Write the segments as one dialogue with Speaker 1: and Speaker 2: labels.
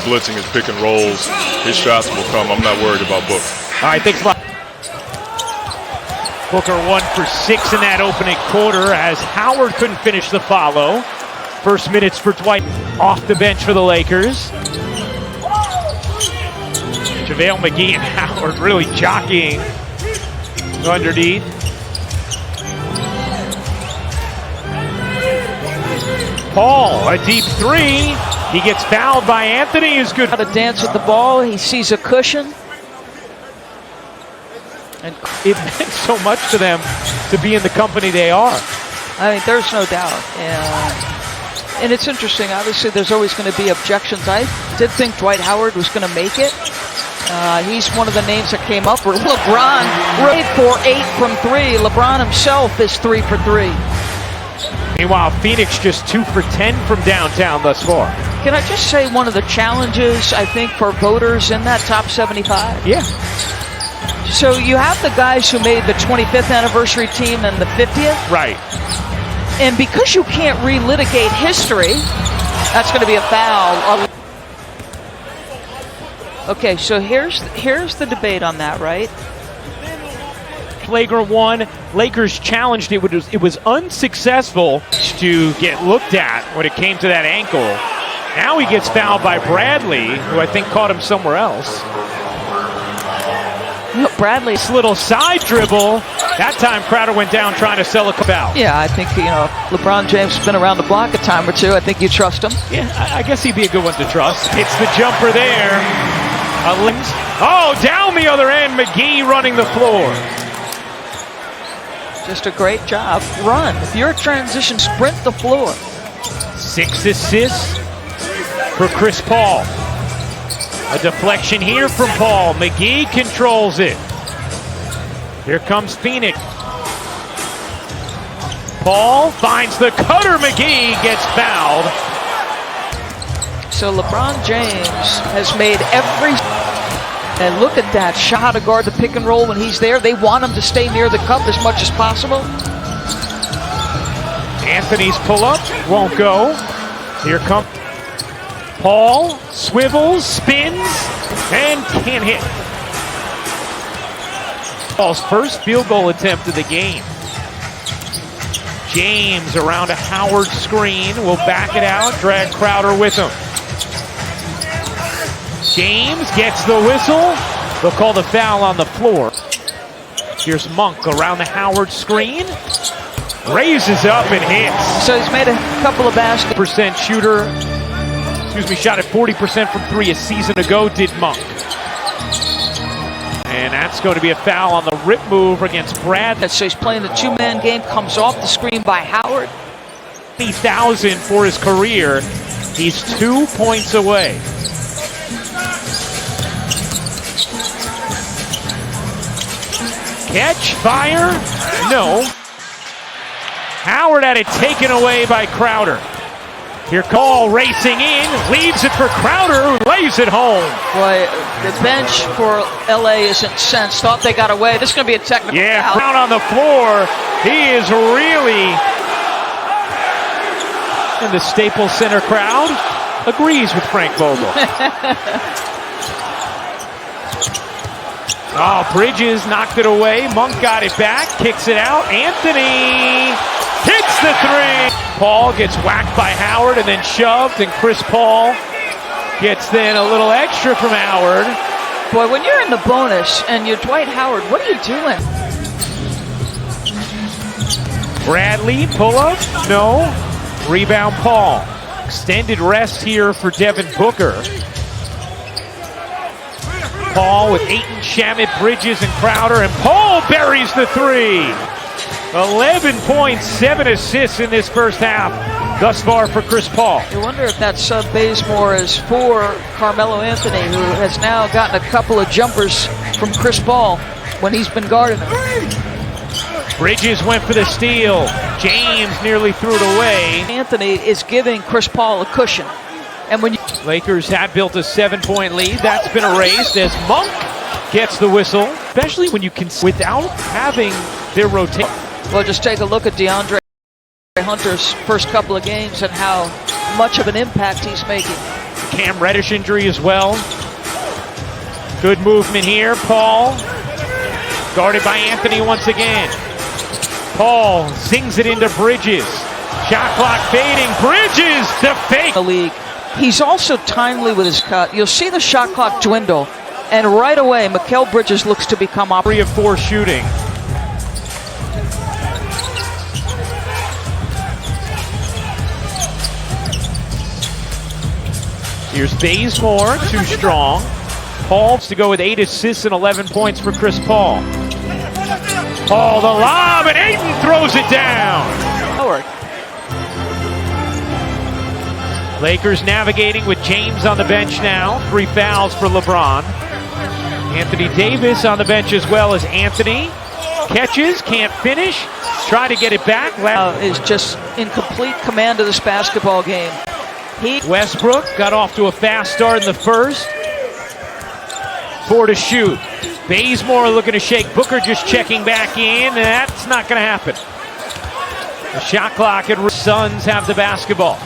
Speaker 1: blitzing, his pick and rolls, his shots will come. I'm not worried about Book.
Speaker 2: All right, thanks a lot. Booker 1 for 6 in that opening quarter as Howard couldn't finish the follow. First minutes for Dwight off the bench for the Lakers. JaVale McGee and Howard really jockeying underneath. Paul, a deep three. He gets fouled by Anthony, who's good.
Speaker 3: How to dance with the ball. He sees a cushion.
Speaker 2: And it meant so much to them to be in the company they are.
Speaker 3: I mean, there's no doubt. And it's interesting. Obviously, there's always going to be objections. I did think Dwight Howard was going to make it. He's one of the names that came up. LeBron, 8 for 8 from 3. LeBron himself is 3 for 3.
Speaker 2: Meanwhile, Phoenix just 2 for 10 from downtown thus far.
Speaker 3: Can I just say one of the challenges, I think, for voters in that top 75?
Speaker 2: Yeah.
Speaker 3: So you have the guys who made the 25th anniversary team and the 50th.
Speaker 2: Right.
Speaker 3: And because you can't relitigate history, that's going to be a foul. Okay, so here's the debate on that, right?
Speaker 2: Flagrant one, Lakers challenged it. It was unsuccessful to get looked at when it came to that ankle. Now he gets fouled by Bradley, who I think caught him somewhere else.
Speaker 3: Bradley's
Speaker 2: little side dribble. That time Crowder went down trying to sell a foul.
Speaker 3: Yeah, I think, LeBron James has been around the block a time or two. I think you trust him.
Speaker 2: Yeah, I guess he'd be a good one to trust. It's the jumper there. Oh, down the other end, McGee running the floor.
Speaker 3: Just a great job. Run. If you're a transition, sprint the floor.
Speaker 2: 6 assists for Chris Paul. A deflection here from Paul. McGee controls it. Here comes Phoenix. Paul finds the cutter. McGee gets fouled.
Speaker 3: So LeBron James has made every... And look at that shot to guard the pick and roll when he's there. They want him to stay near the cup as much as possible.
Speaker 2: Anthony's pull-up won't go. Here comes Paul, swivels, spins, and can't hit. Paul's first field goal attempt of the game. James around a Howard screen will back it out, drag Crowder with him. James gets the whistle. They'll call the foul on the floor. Here's Monk around the Howard screen. Raises up and hits.
Speaker 3: So he's made a couple of baskets.
Speaker 2: Percent shooter. Shot at 40% from 3 a season ago, did Monk. And that's going to be a foul on the rip move against Brad.
Speaker 3: So he's playing the two-man game, comes off the screen by Howard.
Speaker 2: 80,000 for his career. He's 2 points away. Catch, fire, no. Howard had it taken away by Crowder. Here, Cole racing in, leaves it for Crowder, who lays it home.
Speaker 3: Boy, the bench for LA is incensed. Thought they got away. This is going to be a technical foul.
Speaker 2: Down on the floor. He is really... And the Staples Center crowd agrees with Frank Vogel. Oh, Bridges knocked it away. Monk got it back, kicks it out. Anthony hits the 3. Paul gets whacked by Howard and then shoved, and Chris Paul gets then a little extra from Howard.
Speaker 3: Boy, when you're in the bonus and you're Dwight Howard, what are you doing?
Speaker 2: Bradley, pull up, no. Rebound Paul. Extended rest here for Devin Booker. Paul with Ayton, Shamet, Bridges, and Crowder, and Paul buries the 3. 11 points, 7 assists in this first half thus far for Chris Paul.
Speaker 3: You wonder if that sub Bazemore is for Carmelo Anthony, who has now gotten a couple of jumpers from Chris Paul when he's been guarding him.
Speaker 2: Bridges went for the steal. James nearly threw it away.
Speaker 3: Anthony is giving Chris Paul a cushion. And when
Speaker 2: Lakers had built a 7-point lead, that's been erased as Monk gets the whistle, especially when you can, without having their rotation.
Speaker 3: Well, just take a look at DeAndre Hunter's first couple of games and how much of an impact he's making.
Speaker 2: Cam Reddish injury as well. Good movement here. Paul guarded by Anthony once again. Paul zings it into Bridges. Shot clock fading. Bridges to fake.
Speaker 3: The league. He's also timely with his cut. You'll see the shot clock dwindle, and right away, Mikal Bridges looks to become
Speaker 2: 3 of 4 shooting. Here's Bazemore, too strong. Paul to go with 8 assists and 11 points for Chris Paul. Paul the lob, and Ayton throws it down.
Speaker 3: Howard.
Speaker 2: Lakers navigating with James on the bench now. 3 fouls for LeBron. Anthony Davis on the bench as well as Anthony. Catches, can't finish. Try to get it back.
Speaker 3: Is just in complete command of this basketball game.
Speaker 2: Westbrook got off to a fast start in the first. 4 to shoot. Bazemore looking to shake. Booker just checking back in. That's not going to happen. The shot clock and Suns have the basketball.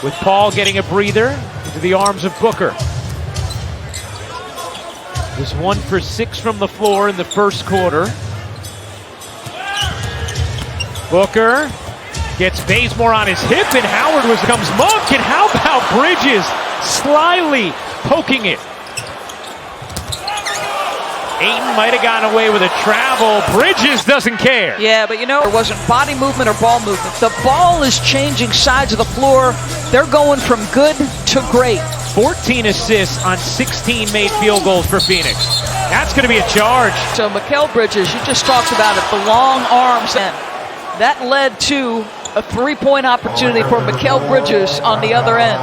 Speaker 2: With Paul getting a breather into the arms of Booker. Was 1 for 6 from the floor in the first quarter. Booker gets Bazemore on his hip, and Howard comes Monk, and how about Bridges slyly poking it? Ayton might have gotten away with a travel. Bridges doesn't care.
Speaker 3: Yeah, but you know, there wasn't body movement or ball movement. The ball is changing sides of the floor. They're going from good to great.
Speaker 2: 14 assists on 16 made field goals for Phoenix. That's going to be a charge.
Speaker 3: So Mikal Bridges, you just talked about it, the long arms, and that led to a 3-point opportunity for Mikal Bridges on the other end.